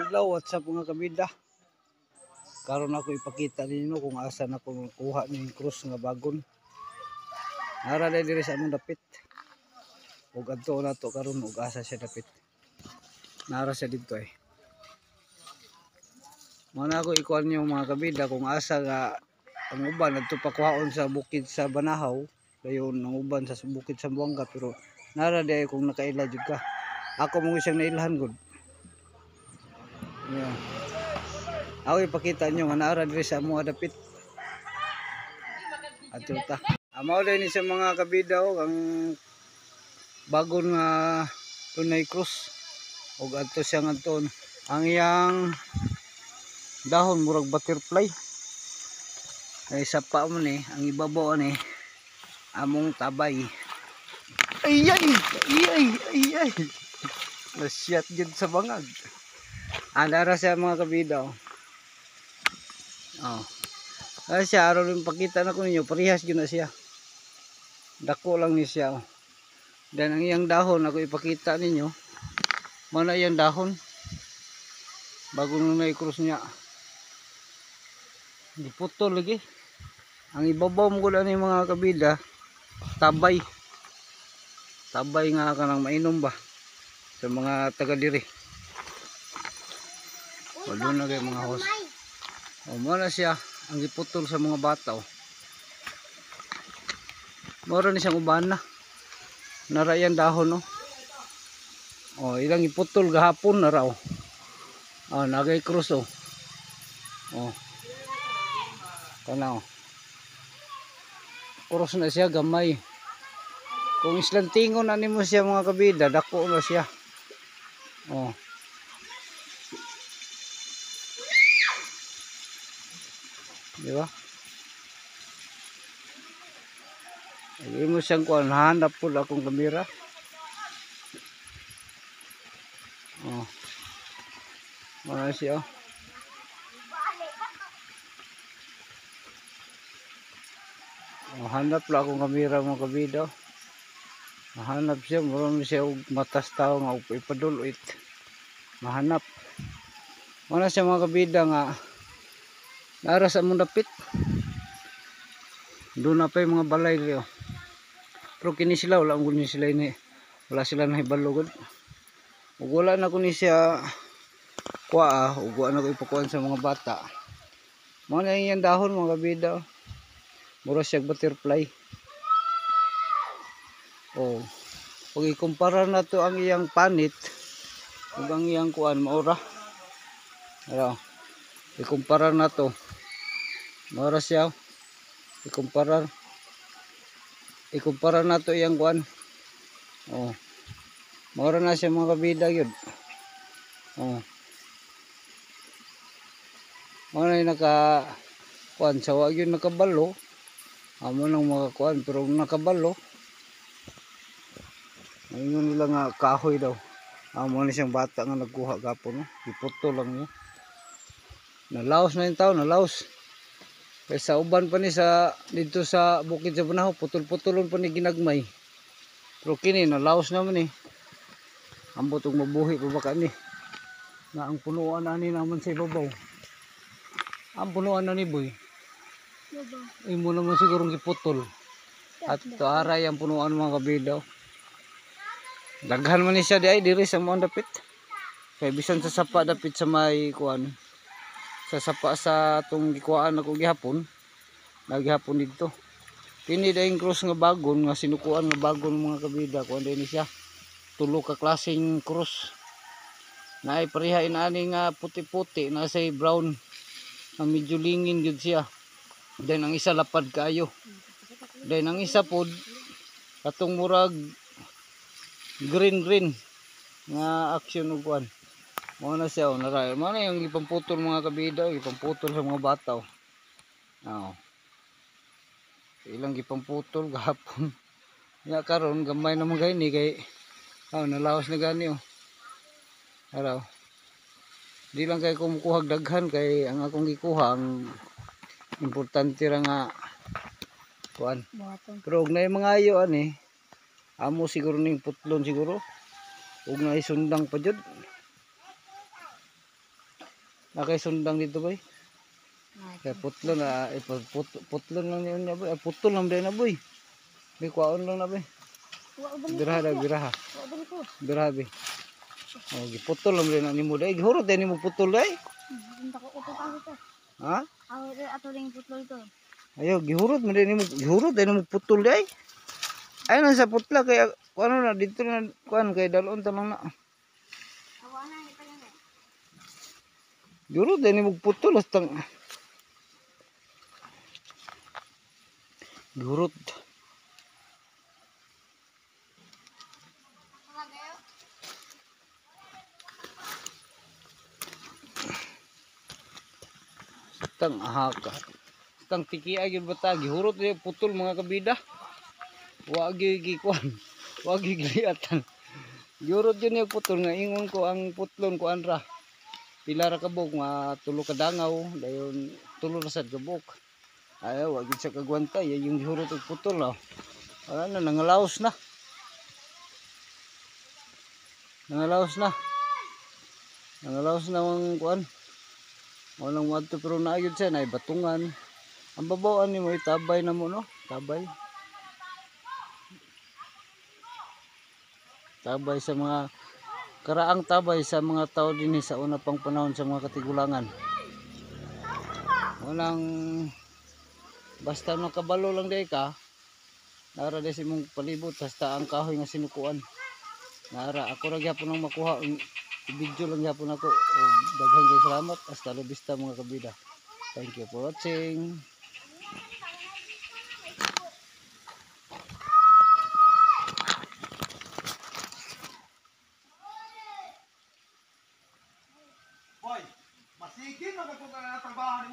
adlaw, what's up mga kabida? Karon ako ipakita ninyo kung asa na ko kuha ning cross nga bagon. Nara diri sa among dapit. Ug adto na to karon ug asa siya dapit. Nara siya dito eh. Mana ako ikuan niyo mga kabida kung asa nga ang uban adto pa kuhaon sa bukid sa Banahaw, dayon ang uban sa bukid sa Buanga, pero nara di kung nakaila jud ka. Ako mo siyang nailhan gud. Yeah. Ako ipakita nyo nga naara diri sa mga dapit. Ato ta. Mao din sa mga kabida ang bagon nga tunay cross. Og adto siya ngadton. Ang iyang dahon murag butterfly. Ay sapa mo ni, ang ibabaw ni among tabay. Ay ay ay ay ay. Nasyat jud sa bangag. Andara siya mga kabida. Oh. Ay siya aron yung pakita na ko ninyo, parehas gyud na siya. Dako lang ni siya. Oh. Dan ang iyang dahon ako ipakita ninyo. Mana iyang dahon? Bago nung na-cross niya. Diputol lagi. Ang ibabaw mo gud ani mga kabida, tabay. Tabay nga kanang mainom ba sa mga taga diri. Walo na kay mga host. O muna siya ang iputol sa mga bata. Mura ni siyang uban na. Nara yan dahon. O ilang iputol gahapon na raw. O nagay cross o. O. Tanaw. Cross na siya gamay. Kung islantingon na nimo siya mga kabida, dako na siya. O. Di ba? Hindi mo siyang kuhan. Hanap po akong kamera. Oh. Mana siya? Oh, hanap po akong kamera mga kabida. Mahanap siya. Marami siya matas tao nga ipaduloy. Mahanap. Mana siya mga kabida nga nara sa mong dapit. Doon na pa yung mga balay dito. Pero kini sila wala ko ni sila ini. Wala sila nahibalugod. Ug wala na ko ni siya kuha, ug wala na ko ipakuan sa mga bata. Mao na iyang dahon mga kabida. Mura siya butterfly. Oh. Ug ikumpara na to ang iyang panit ug ang iyang kuan maura. Ano? Ikumpara na to. Mura siya. Ikumpara na to iyang kuan. Oh. Mura na siya mga kabida yun. Oh. Mura na naka kuan sa wag yun nakabalo. Amo nang mga kuan pero nakabalo. Ayun nila nga kahoy daw. Amo na siyang bata nga nagkuha gapon. Iputo lang niya. Nalaos na yung tao, nalaos. Kaya sa uban pa ni sa dito sa bukid sa Banahaw, putol-putulon pa ni ginagmay. Pero kini nalaos naman eh. Ambot og mabuhi pa baka ni. Na ang punuan ani naman sa ibabaw. Ang punuan na ni boy. Imo naman sigurong giputol. At aray ang punuan mga kabida. Daghan man ni siya di ay diri sa mga dapit. Kaya bisan sa sapa dapit sa may kuan. Sa sapa sa atong gikuhaan ako gihapon. Naghihapon dito. Kini daing cross nga bagon nga sinukuan nga bagon mga kabida kuan din siya. Tulo ka klaseng cross. Naay pareha inaani nga puti-puti na say brown. Ang medyo lingin gyud siya. Then ang isa lapad kaayo. Then ang isa pod katong murag green nga action ug kuan. Mao na siya naray. Mao na yung ipamputol mga kabida, ipamputol sa mga bata. Oh. Ilang ipamputol gahapon. Ya karon gamay na mga gani kay nalawas na gani oh. Araw. Di lang kay kumukuha daghan kay ang akong gikuha ang importante ra nga kuan. Pero og nay mga ayo ani amo siguro ning putlon siguro. Ug nay sundang pa jud. Nakay sundang dito boy. Kaya putlo na putlo lang niya boy. Putol lang din na boy. May kuwaon lang na boy. Biraha na biraha. Biraha boy. Oh, giputol lang din na nimo dai. Gihurot din nimo putol dai. Ha? Ato ring putol to. Ayo gihurot mo din nimo. Gihurot din nimo putol dai. Ay nang sa putla kaya ano na dito na kuan kay dalon ta lang na. Gihurot din nimo putol hastang gihurot. Tang ahaka. Tang tiki ay gyud bata gihurot ni putol mga kabida. Wa gikuan. Wa giliatan. Gihurot yun yung putol nga ingon ko ang putlon ko anra. Pila ra ka buk nga tulo ka dangaw dayon tulo ra sad ka buk. Ay wa gid sa kagwanta yung gihurot og putol oh. Ano nangalaos na. Nangalaos na. Nangalaos na ang kuan. Walang wadto pero naayod siya na batungan. Ang babawaan ni mo itabay na mo no? Tabay. Tabay sa mga karaang tabay sa mga tao din sa una pang panahon sa mga katigulangan. Walang basta makabalo lang day ka. Nara day si mong palibot basta ang kahoy nga sinukuan. Nara ako ra gyapon ang makuha video lang gyapon ako. Daghang kay salamat hasta la vista mga kabida. Thank you for watching. Boy, masigil na magpunta na trabaho